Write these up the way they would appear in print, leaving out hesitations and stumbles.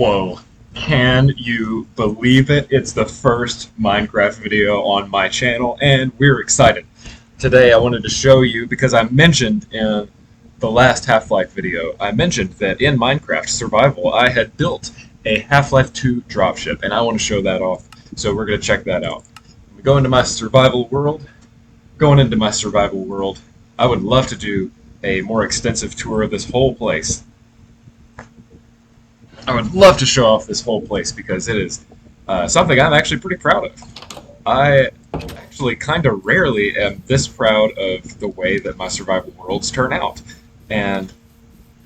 Whoa. Can you believe it? It's the first Minecraft video on my channel, and we're excited. Today I wanted to show you, because I mentioned in the last Half-Life video, I mentioned that in Minecraft Survival I had built a Half-Life 2 dropship, and I want to show that off. So we're going to check that out. We go into my survival world. Going into my survival world, I would love to do a more extensive tour of this whole place. I would love to show off this whole place because it is something I'm actually pretty proud of. I actually kind of rarely am this proud of the way that my survival worlds turn out, and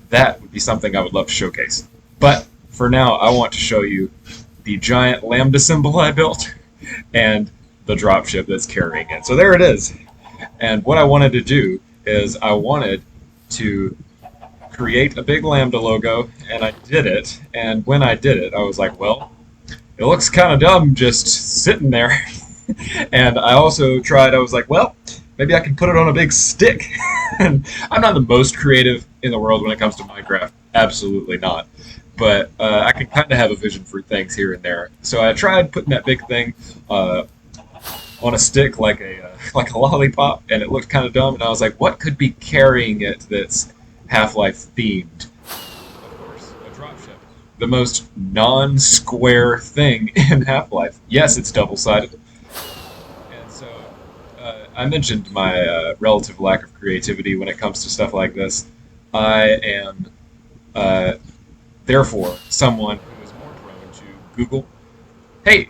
that would be something I would love to showcase. But for now, I want to show you the giant lambda symbol I built and the dropship that's carrying it. So there it is. And what I wanted to do is I wanted to create a big lambda logo, and I did it. And when I did it, I was like, well, it looks kind of dumb just sitting there. And I also tried, I was like, well, maybe I can put it on a big stick. And I'm not the most creative in the world when it comes to Minecraft. Absolutely not. But I can kind of have a vision for things here and there. So I tried putting that big thing on a stick like a lollipop, and it looked kind of dumb. And I was like, what could be carrying it that's Half-Life themed? Of course, a dropship. The most non-square thing in Half-Life. Yes, it's double-sided. And so I mentioned my relative lack of creativity when it comes to stuff like this. I am, therefore, someone who is more prone to Google. Hey,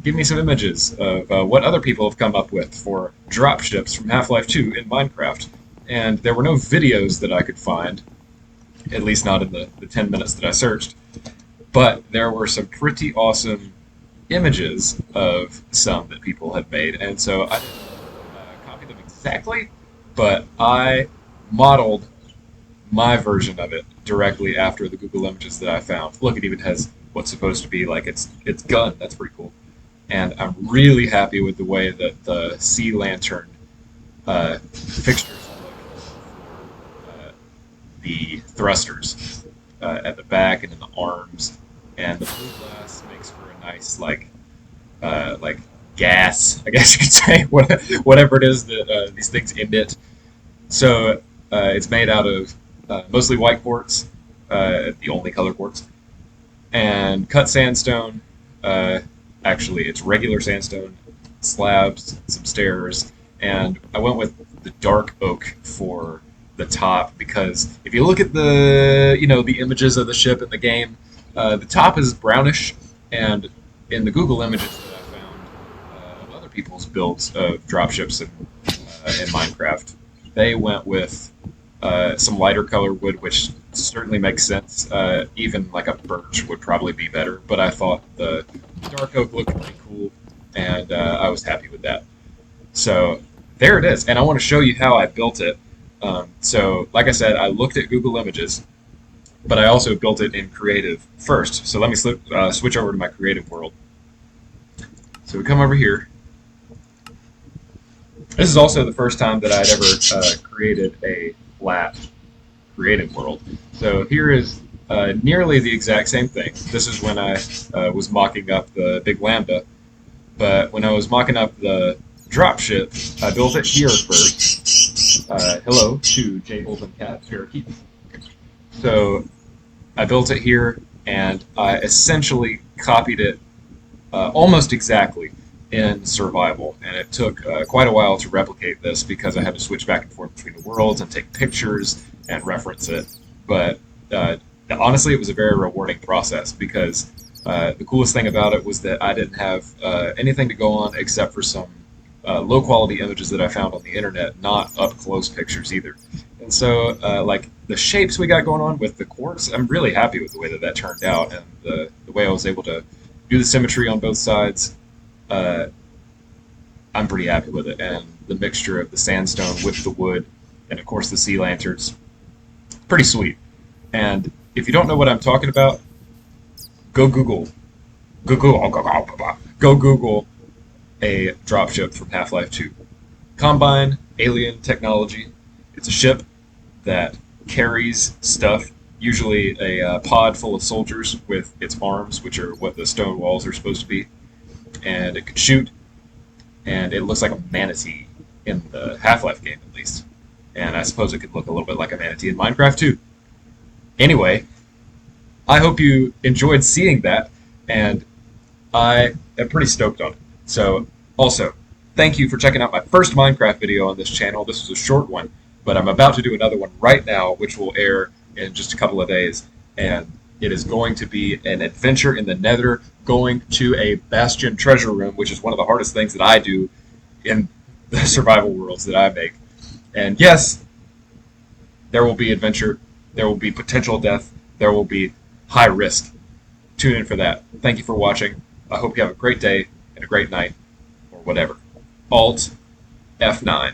give me some images of what other people have come up with for dropships from Half-Life 2 in Minecraft. And there were no videos that I could find, at least not in the 10 minutes that I searched, but there were some pretty awesome images of some that people had made, and so I didn't copy them exactly, but I modeled my version of it directly after the Google images that I found. Look, it even has what's supposed to be like its gun. That's pretty cool. And I'm really happy with the way that the sea lantern fixtures the thrusters at the back and in the arms, and the blue glass makes for a nice like gas, I guess you could say, whatever it is that these things emit. So it's made out of mostly white quartz, the only color quartz, and cut sandstone. Actually, it's regular sandstone, slabs, some stairs, and I went with the dark oak for the top because if you look at the images of the ship in the game, the top is brownish, and in the Google images that I found of other people's builds of dropships in Minecraft, they went with some lighter color wood, which certainly makes sense. Even like a birch would probably be better, but I thought the dark oak looked pretty cool, and I was happy with that. So there it is, and I want to show you how I built it. So, like I said, I looked at Google Images, but I also built it in Creative first. So let me switch over to my Creative world. So we come over here. This is also the first time that I'd ever created a flat Creative world. So here is nearly the exact same thing. This is when I was mocking up the big lambda, but when I was mocking up the dropship, I built it here first. Hello to J. Holden Cat Cherokee. So I built it here, and I essentially copied it almost exactly in survival, and it took quite a while to replicate this because I had to switch back and forth between the worlds and take pictures and reference it. But honestly, it was a very rewarding process because the coolest thing about it was that I didn't have anything to go on except for some low quality images that I found on the internet, not up close pictures either. And so, like the shapes we got going on with the quartz, I'm really happy with the way that turned out, and the way I was able to do the symmetry on both sides. I'm pretty happy with it, and the mixture of the sandstone with the wood, and of course the sea lanterns, pretty sweet. And if you don't know what I'm talking about, go Google, go Google a dropship from Half-Life 2. Combine alien technology. It's a ship that carries stuff usually a pod full of soldiers with its arms, which are what the stone walls are supposed to be, and it could shoot, and it looks like a manatee in the Half-Life game, at least. And I suppose it could look a little bit like a manatee in Minecraft, too. Anyway, I hope you enjoyed seeing that, and I am pretty stoked on it. So, also, thank you for checking out my first Minecraft video on this channel. This was a short one, but I'm about to do another one right now, which will air in just a couple of days. And it is going to be an adventure in the Nether, going to a Bastion treasure room, which is one of the hardest things that I do in the survival worlds that I make. And yes, there will be adventure, there will be potential death, there will be high risk. Tune in for that. Thank you for watching. I hope you have a great day and a great night, or whatever. Alt F9.